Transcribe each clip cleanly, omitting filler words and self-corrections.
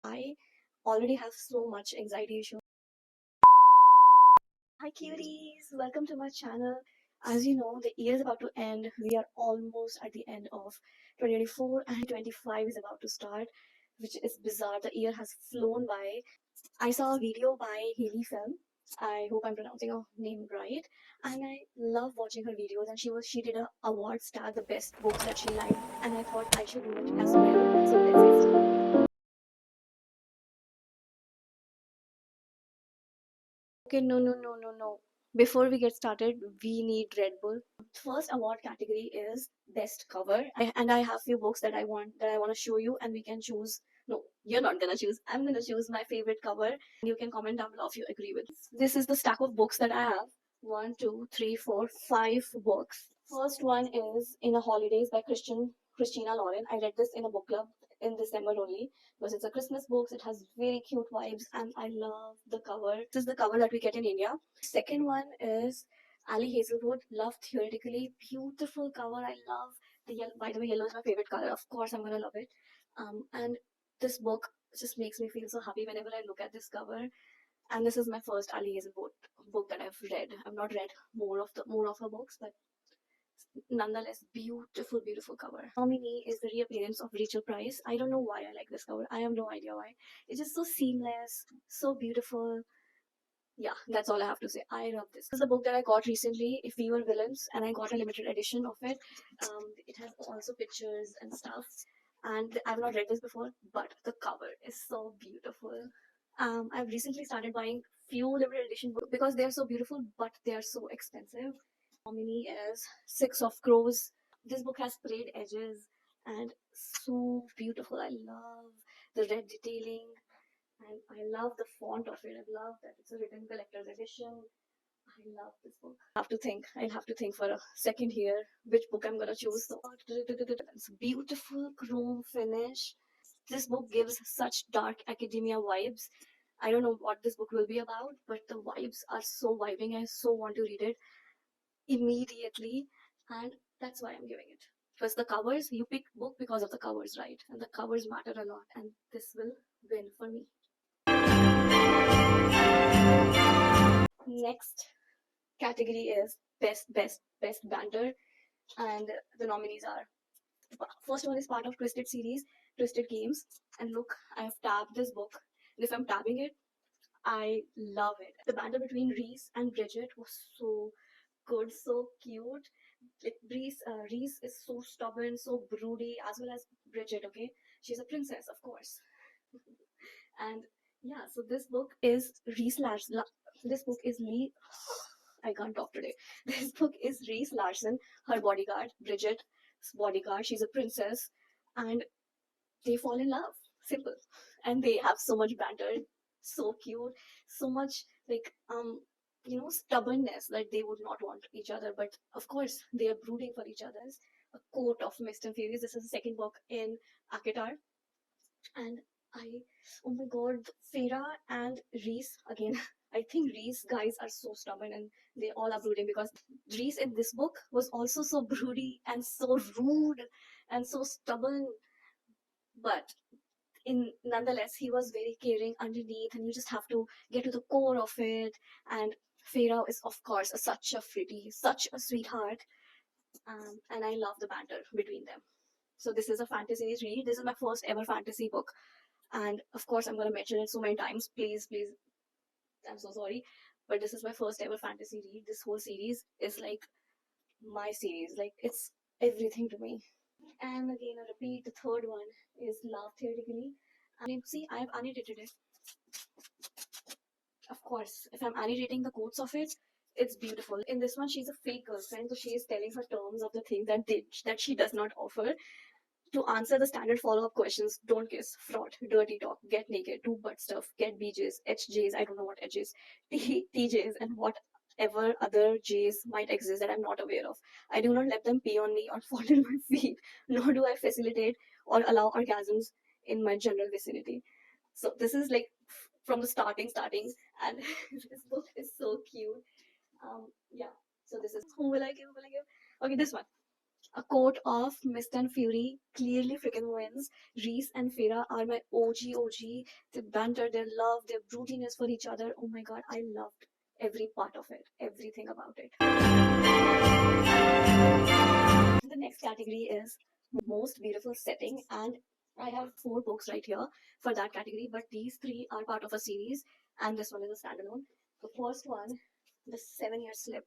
I already have so much anxiety issue. Hi cuties, welcome to my channel. As you know, the year is about to end. We are almost at the end of 2024 and 2025 is about to start, which is bizarre. The year has flown by. I saw a video by Haley Film. I hope I'm pronouncing her name right. And I love watching her videos. And she did a awards tag the best books that she liked. And I thought I should do it as well. So let's get started. Okay, no. Before we get started, we need Red Bull. First award category is best cover, and I have few books that I want to show you, and we can choose. No, you're not gonna choose. I'm gonna choose my favorite cover, and you can comment down below if you agree with. This is the stack of books that I have. One, two, three, four, five books. First one is In a Holidays by Christina Lauren. I read this in a book club in December only because it's a Christmas book. It has very cute vibes and I love the cover. This is the cover that we get in India. Second one is Ali Hazelwood, Love Theoretically. Beautiful cover. I love the yellow. By the way, yellow is my favorite color. Of course, I'm gonna love it. And this book just makes me feel so happy whenever I look at this cover. And this is my first Ali Hazelwood book that I've read. I've not read more of her books, but nonetheless, beautiful cover. Nominee is the reappearance of Rachel Price. I don't know why I like this cover. I have no idea why. It's just so seamless, so beautiful. Yeah, that's all I have to say. I love this. This is a book that I got recently, If We Were Villains, and I got a limited edition of it. It has also pictures and stuff. And I've not read this before, but the cover is so beautiful. I've recently started buying few limited edition books because they are so beautiful, but they are so expensive. Nominee is Six of Crows. This book has sprayed edges and so beautiful. I love the red detailing and I love the font of it. I love that it's a written collector's edition. I love this book. I'll have to think for a second here which book I'm gonna choose. So, it's beautiful chrome finish. This book gives such dark academia vibes. I don't know what this book will be about, but the vibes are so vibing. I so want to read it immediately, and that's why I'm giving it. Because the covers, you pick book because of the covers, right? And the covers matter a lot, and this will win for me. Next category is best banter, and the nominees are first one is part of Twisted series, Twisted Games, and look, I have tabbed this book. And if I'm tabbing it, I love it. The banter between Reese and Bridget was so good, so cute. Like Reese is so stubborn, so broody, as well as Bridget. Okay, she's a princess, of course. And yeah, so this book is This book is Lee. I can't talk today. This book is Reese Larson, her bodyguard, Bridget's bodyguard. She's a princess, and they fall in love. Simple, and they have so much banter, so cute, so much like stubbornness that they would not want each other, but of course they are brooding for each other. A court of mist and furies. This is the second book in Akatar, and I, oh my god, Farah and Reese again. I think Reese guys are so stubborn and they all are brooding because Reese in this book was also so broody and so rude and so stubborn, but in nonetheless he was very caring underneath, and you just have to get to the core of it. And Farah is of course such a pretty, such a sweetheart, and I love the banter between them. So this is a fantasy read. This is my first ever fantasy book, and of course I'm going to mention it so many times. Please, I'm so sorry, but this is my first ever fantasy read. This whole series is like my series, like it's everything to me. And again a repeat, the third one is Love Theoretically. And see, I've annotated it. Of course, if I'm annotating the quotes of it, it's beautiful. In this one, she's a fake girlfriend, so she is telling her terms of the things that she does not offer. To answer the standard follow-up questions: don't kiss, fraud, dirty talk, get naked, do butt stuff, get BJs, HJs, I don't know what HJs, TJs, and whatever other J's might exist that I'm not aware of. I do not let them pee on me or fall in my feet, nor do I facilitate or allow orgasms in my general vicinity. So this is like from the starting, and this book is so cute. Yeah. So this is Who Will I Give? Who Will I Give? Okay, this one. A quote of Mist and Fury clearly freaking wins. Reese and Feyre are my OG. Their banter, their love, their broodiness for each other. Oh my god, I loved every part of it, everything about it. The next category is most beautiful setting, and I have 4 books right here for that category, but these 3 are part of a series, and this one is a standalone. The first one, The 7-Year Slip.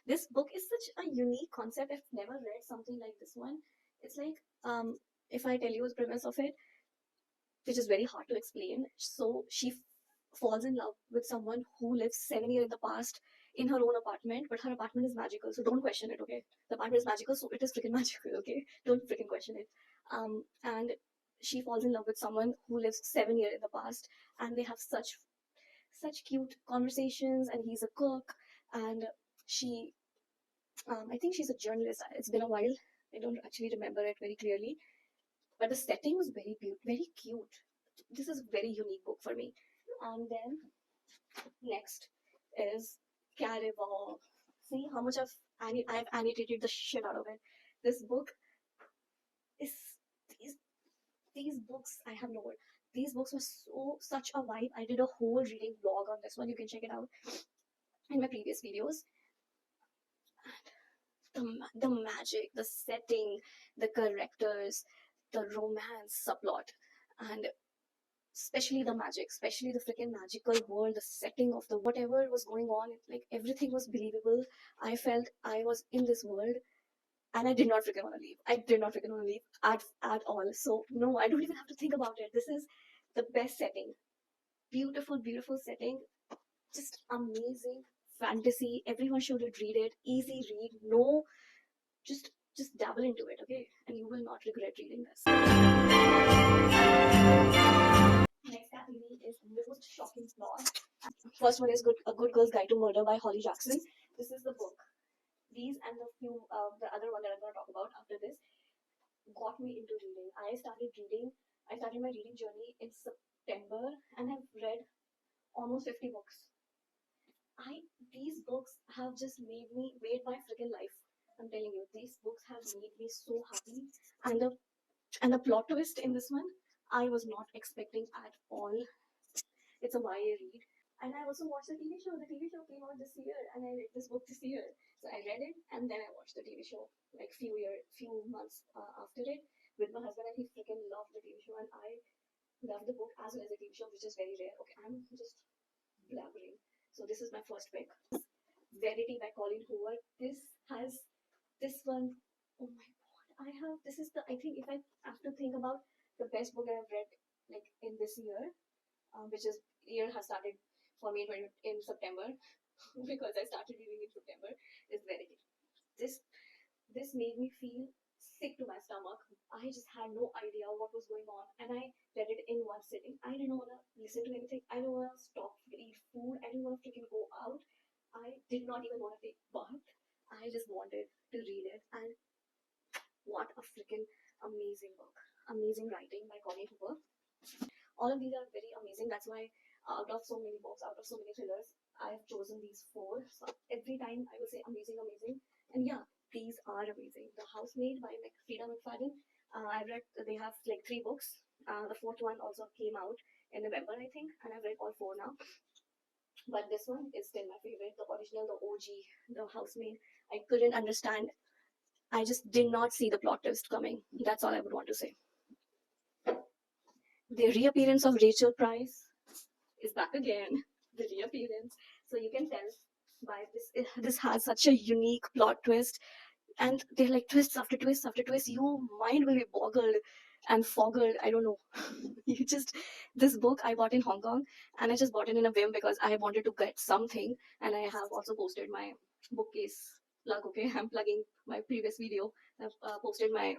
This book is such a unique concept. I've never read something like this one. It's like, if I tell you the premise of it, which is very hard to explain. So she falls in love with someone who lives 7 years in the past in her own apartment, but her apartment is magical, so don't question it, okay? The apartment is magical, so it is freaking magical, okay? Don't freaking question it. And she falls in love with someone who lives 7 years in the past, and they have such cute conversations, and he's a cook, and she I think she's a journalist. It's been a while. I don't actually remember it very clearly, but the setting was very beautiful, very cute. This is a very unique book for me. And then next is Caraval. See how much I've annotated the shit out of it. This book is these these books I have no word. These books were such a vibe. I did a whole reading vlog on this one. You can check it out in my previous videos. The magic, the setting, the characters, the romance subplot, and especially the magic, especially the freaking magical world, the setting of the whatever was going on, like everything was believable. I felt I was in this world, and I did not freaking want to leave. I did not freaking want to leave at all. So no, I don't even have to think about it. This is the best setting. Beautiful setting. Just amazing fantasy. Everyone should read it. Easy read. No, just dabble into it, okay? And you will not regret reading this. Next category is most shocking plot. First one is A Good Girl's Guide to Murder by Holly Jackson. This is the book. These and the other one that I'm going to talk about after this got me into reading. I started my reading journey in September, and I've read almost 50 books. These books have just made my freaking life. I'm telling you, these books have made me so happy. And the plot twist in this one, I was not expecting at all. It's a YA read. And I also watched the TV show. The TV show came out this year, and I read this book this year. So I read it, and then I watched the TV show like few months after it with my husband, and he freaking loved the TV show, and I loved the book as well as the TV show, which is very rare. Okay, I'm just blabbering. So this is my first pick, Verity by Colleen Hoover. This one. Oh my god, I think if I have to think about the best book I've read like in this year, which is year has started for me in September because I started reading in September, is Verity. This this made me feel sick to my stomach. I just had no idea what was going on, and I read it in one sitting. I didn't want to listen to anything. I didn't want to stop to eat food. I didn't want to freaking go out. I did not even want to take bath. I just wanted to read it, and what a freaking amazing book. Amazing writing by Colleen Hoover. All of these are very amazing. That's why out of so many books, out of so many thrillers, I've chosen these 4. So every time I will say amazing. And yeah, these are amazing. The Housemaid by Frida McFadden. I've read, they have like 3 books. The 4th one also came out in November, I think, and I've read all 4 now. But this one is still my favorite. The original, the OG, The Housemaid. I couldn't understand. I just did not see the plot twist coming. That's all I would want to say. The reappearance of Rachel Price is back again. The reappearance. So you can tell by this has such a unique plot twist, and they're like twists after twist after twist. Your mind will be boggled and foggled. I don't know. You just This book I bought in Hong Kong, and I just bought it in a whim because I wanted to get something, and I have also posted my bookcase plug. Okay, I'm plugging my previous video. I've posted my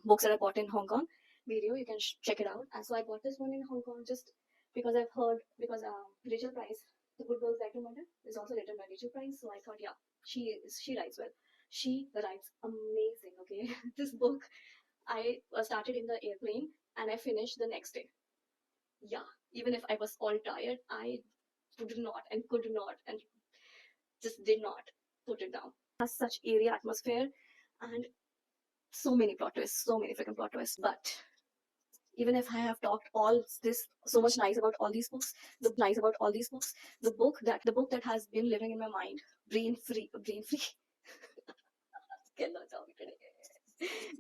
books that I bought in Hong Kong video. You can check it out. And so I bought this one in Hong Kong just because I've heard, because Rachel Price, The Good Girl's Guide to Murder, is also written by Rachel Price. So I thought, yeah, she writes well. She writes amazing. Okay, this book I started in the airplane and I finished the next day. Yeah, even if I was all tired, I could not and just did not put it down. It has such eerie atmosphere, and so many plot twists, so many freaking plot twists. But even if I have talked all this so much nice about all these books, the book that has been living in my mind, brain free, cannot tell me today.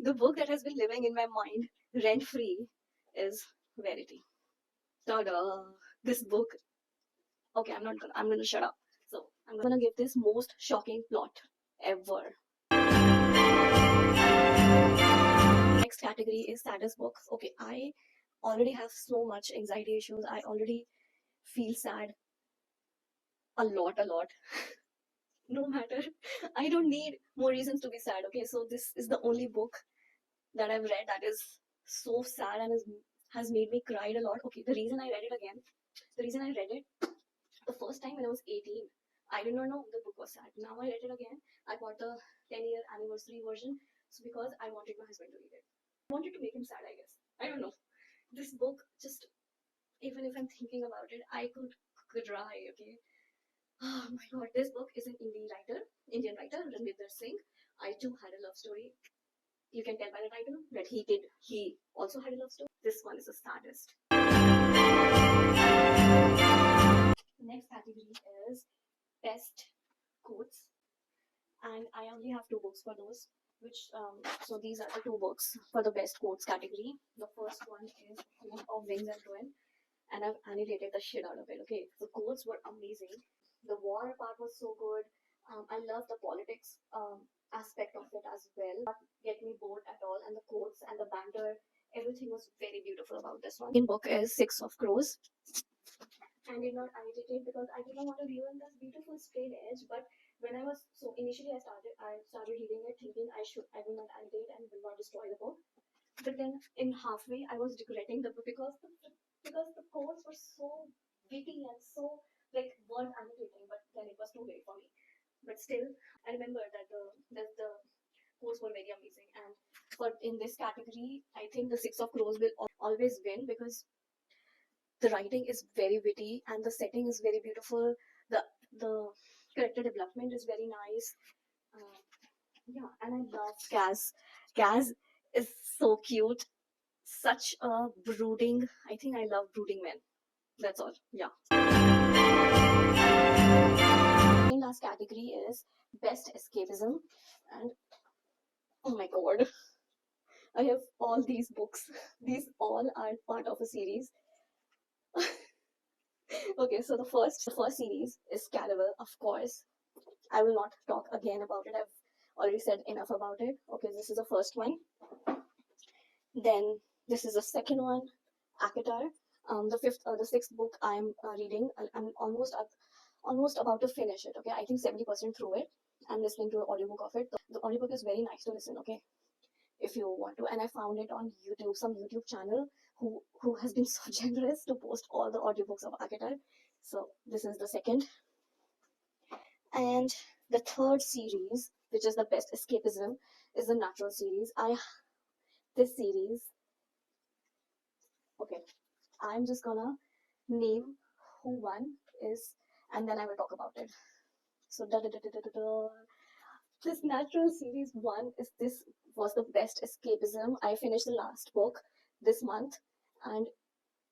The book that has been living in my mind rent free is Verity. Ta-da! This book. Okay, I'm gonna shut up. So I'm gonna give this most shocking plot ever. Next category is saddest book. Okay, I already have so much anxiety issues. I already feel sad a lot. No matter, I don't need more reasons to be sad. Okay, so this is the only book that I've read that is so sad and has made me cry a lot. Okay, the reason I read it again, the reason I read it the first time when I was 18, I did not know the book was sad. Now I read it again. I bought the 10-year anniversary version, so because I wanted my husband to read it. I wanted to make him sad, I guess. I don't know. This book just, even if I'm thinking about it, I could cry. Okay. Oh my god, this book is an Indian writer, Ranveer Singh. I too had a love story. You can tell by the title that he also had a love story. This one is the saddest. The next category is best quotes, and I only have two books for those. So these are the two books for the best quotes category. The first one is Quote of Wings and Ruin, and I've annotated the shit out of it. Okay, the quotes were amazing. The war part was so good. I love the politics aspect of it as well. Not get me bored at all, and the quotes and the banter, everything was very beautiful about this one. In book is Six of Crows. I did not annotate it because I did not want to ruin this beautiful straight edge. But when I was so initially I started reading it thinking I will not annotate and will not destroy the book. But then in halfway I was regretting the book because the quotes were so witty and so like worth annotating. But then it was too late for me. But still, I remember that the quotes were very amazing. And for in this category, I think the Six of Crows will always win because the writing is very witty and the setting is very beautiful. The character development is very nice. Yeah, and I love Gaz. Gaz is so cute. Such a brooding. I think I love brooding men. That's all. Yeah. The last category is best escapism, and oh my god, I have all these books. These all are part of a series. Okay, so the first series is Cannibal, of course. I will not talk again about it. I've already said enough about it. Okay, this is the first one. Then this is the second one, Akatar. The sixth book I'm reading. I'm almost about to finish it. Okay, I think 70% through it. I'm listening to an audiobook of it. The audiobook is very nice to listen. Okay, if you want to, and I found it on YouTube, some YouTube channel who has been so generous to post all the audiobooks of Akatar. So this is the second. And the third series, which is the best escapism, is the Natural series. This series, okay, I'm just gonna name who one is, and then I will talk about it. So this Natural series one was the best escapism. I finished the last book this month, and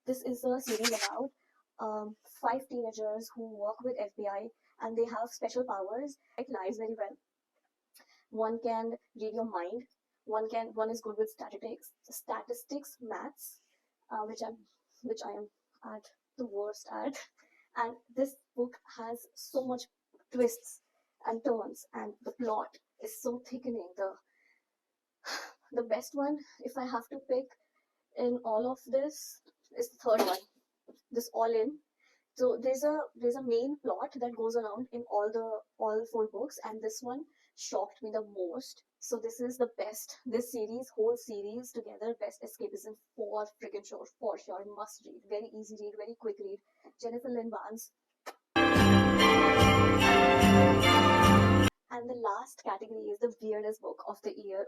this is a series about 5 teenagers who work with FBI and they have special powers. It lies very well. One can read your mind. One is good with statistics, maths, which I am at the worst at. And this book has so much twists and turns, and the plot is so thickening. The best one, if I have to pick in all of this, is the third one. This All In. So there's a main plot that goes around in all four books, and this one shocked me the most. So this is the best. This whole series together, best escapism for freaking sure, for sure. Must read. Very easy read, very quick read. Jennifer Lynn Barnes. And the last category is the weirdest book of the year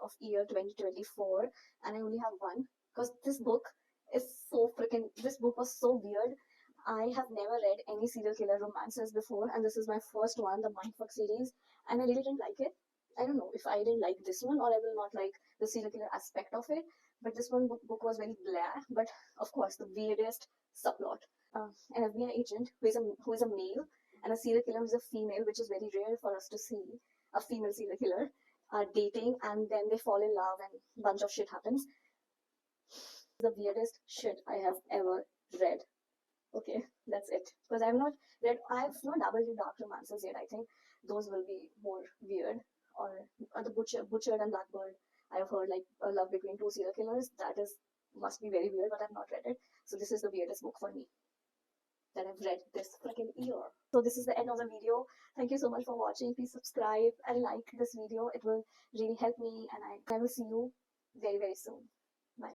2024, and I only have one because this book was so weird. I have never read any serial killer romances before, and this is my first one, the Mindfuck series, and I really didn't like it. I don't know if I didn't like this one or I will not like the serial killer aspect of it. But this one book was very blah. But of course, the weirdest subplot. An FBI agent who is a male and a serial killer who is a female, which is very rare for us to see. A female serial killer are dating and then they fall in love and a bunch of shit happens. The weirdest shit I have ever read. Okay, that's it. Because I've not dabbled in dark romances yet. I think those will be more weird. Or the Butchered and Blackbird. I've heard like a love between two serial killers. That is must be very weird, but I've not read it. So this is the weirdest book for me that I've read this freaking year. So this is the end of the video. Thank you so much for watching. Please subscribe and like this video. It will really help me, and I will see you very very soon. Bye.